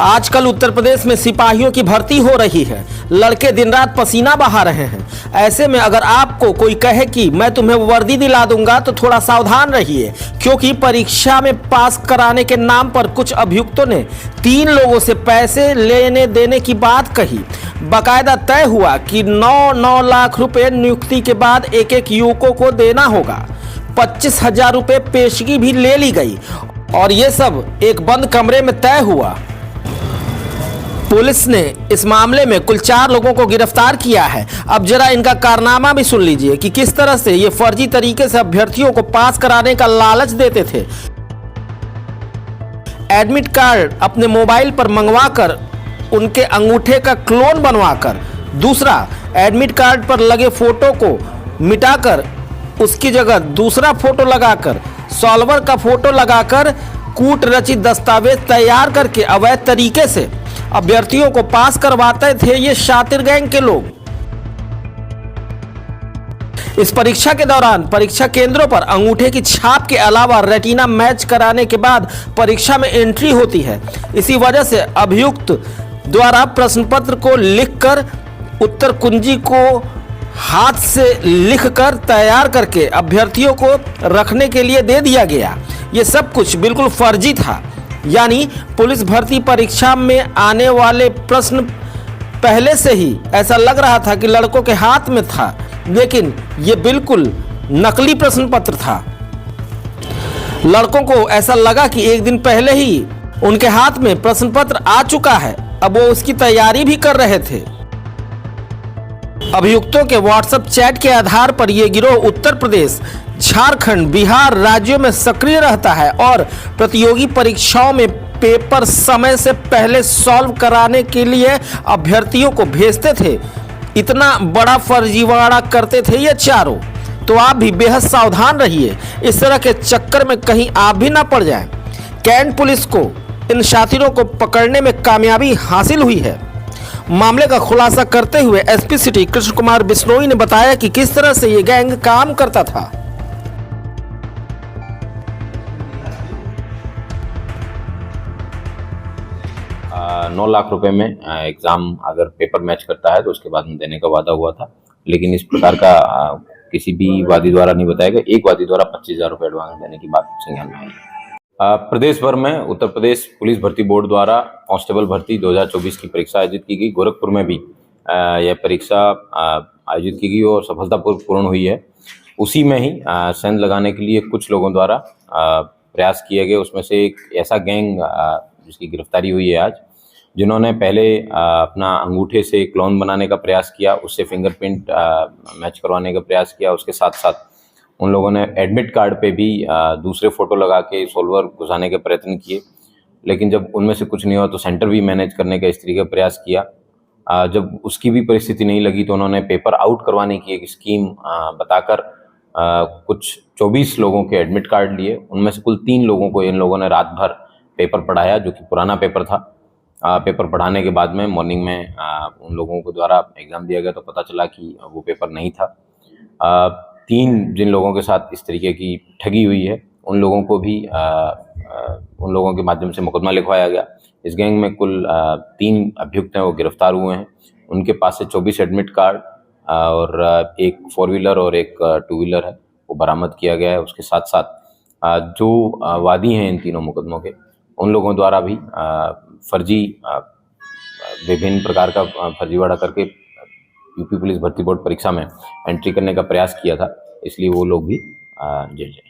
आजकल उत्तर प्रदेश में सिपाहियों की भर्ती हो रही है। लड़के दिन रात पसीना बहा रहे हैं। ऐसे में अगर आपको कोई कहे कि मैं तुम्हें वर्दी दिला दूंगा तो थोड़ा सावधान रहिए, क्योंकि परीक्षा में पास कराने के नाम पर कुछ अभियुक्तों ने 3 लोगों से पैसे लेने देने की बात कही। बाकायदा तय हुआ कि 9 लाख रुपए नियुक्ति के बाद एक युवकों को देना होगा। 25,000 रुपए पेशगी भी ले ली गई और ये सब एक बंद कमरे में तय हुआ। पुलिस ने इस मामले में कुल 4 लोगों को गिरफ्तार किया है। अब जरा इनका कारनामा भी सुन लीजिए कि किस तरह से ये फर्जी तरीके से अभ्यर्थियों को पास कराने का लालच देते थे। एडमिट कार्ड अपने मोबाइल पर मंगवाकर उनके अंगूठे का क्लोन बनवाकर, दूसरा एडमिट कार्ड पर लगे फोटो को मिटाकर उसकी जगह दूसरा फोटो लगाकर, सॉल्वर का फोटो लगाकर कूट रचित दस्तावेज तैयार करके अवैध तरीके से अभ्यर्थियों को पास करवाते थे ये शातिर गैंग के लोग। इस परीक्षा के दौरान परीक्षा केंद्रों पर अंगूठे की छाप के अलावा रेटिना मैच कराने के बाद परीक्षा में एंट्री होती है। इसी वजह से अभियुक्त द्वारा प्रश्न पत्र को लिखकर उत्तर कुंजी को हाथ से लिखकर तैयार करके अभ्यर्थियों को रखने के लिए दे दिया गया। ये सब कुछ बिल्कुल फर्जी था। यानी पुलिस भर्ती परीक्षा में आने वाले प्रश्न पहले से ही ऐसा लग रहा था कि लड़कों के हाथ में था, लेकिन ये बिल्कुल नकली प्रश्न पत्र था। लड़कों को ऐसा लगा कि एक दिन पहले ही उनके हाथ में प्रश्न पत्र आ चुका है, अब वो उसकी तैयारी भी कर रहे थे। अभियुक्तों के व्हाट्सएप चैट के आधार पर यह गिरोह उत्तर प्रदेश, झारखंड, बिहार राज्यों में सक्रिय रहता है और प्रतियोगी परीक्षाओं में पेपर समय से पहले सॉल्व कराने के लिए अभ्यर्थियों को भेजते थे। इतना बड़ा फर्जीवाड़ा करते थे ये चारों। तो आप भी बेहद सावधान रहिए, इस तरह के चक्कर में कहीं आप भी ना पड़ जाएं। कैंट पुलिस को इन शातिरों को पकड़ने में कामयाबी हासिल हुई है। मामले का खुलासा करते हुए एसपी सिटी कृष्ण कुमार बिश्नोई ने बताया कि किस तरह से ये गैंग काम करता था। 9 लाख रुपए में एग्जाम अगर पेपर मैच करता है तो उसके बाद में देने का वादा हुआ था, लेकिन इस प्रकार का किसी भी वादी द्वारा नहीं बताया गया। एक वादी द्वारा 25,000 रुपए एडवांस देने की बात संज्ञान में आई। प्रदेश भर में उत्तर प्रदेश पुलिस भर्ती बोर्ड द्वारा कांस्टेबल भर्ती 2024 की परीक्षा आयोजित की गई। गोरखपुर में भी यह परीक्षा आयोजित की गई और सफलतापूर्ण हुई है। उसी में ही सेंध लगाने के लिए कुछ लोगों द्वारा प्रयास किए गए। उसमें से एक ऐसा गैंग जिसकी गिरफ्तारी हुई है आज, जिन्होंने पहले अपना अंगूठे से क्लोन बनाने का प्रयास किया, उससे फिंगरप्रिंट मैच करवाने का प्रयास किया। उसके साथ साथ उन लोगों ने एडमिट कार्ड पे भी दूसरे फोटो लगा के सोल्वर घुसाने के प्रयत्न किए, लेकिन जब उनमें से कुछ नहीं हुआ तो सेंटर भी मैनेज करने का इस तरीके का प्रयास किया। जब उसकी भी परिस्थिति नहीं लगी तो उन्होंने पेपर आउट करवाने की एक स्कीम बताकर कुछ 24 लोगों के एडमिट कार्ड लिए। उनमें से कुल 3 लोगों को इन लोगों ने रात भर पेपर पढ़ाया, जो कि पुराना पेपर था। पेपर पढ़ाने के बाद में मॉर्निंग में उन लोगों को द्वारा एग्ज़ाम दिया गया तो पता चला कि वो पेपर नहीं था। 3 जिन लोगों के साथ इस तरीके की ठगी हुई है, उन लोगों को भी उन लोगों के माध्यम से मुकदमा लिखवाया गया। इस गैंग में कुल 3 अभियुक्त हैं, वो गिरफ्तार हुए हैं। उनके पास से 24 एडमिट कार्ड और एक 4 व्हीलर और एक 2 व्हीलर है, वो बरामद किया गया है। उसके साथ साथ जो वादी हैं इन तीनों मुकदमों के, उन लोगों द्वारा भी फर्जी विभिन्न प्रकार का फर्जीवाड़ा करके यूपी पुलिस भर्ती बोर्ड परीक्षा में एंट्री करने का प्रयास किया था, इसलिए वो लोग भी जेल जाएंगे।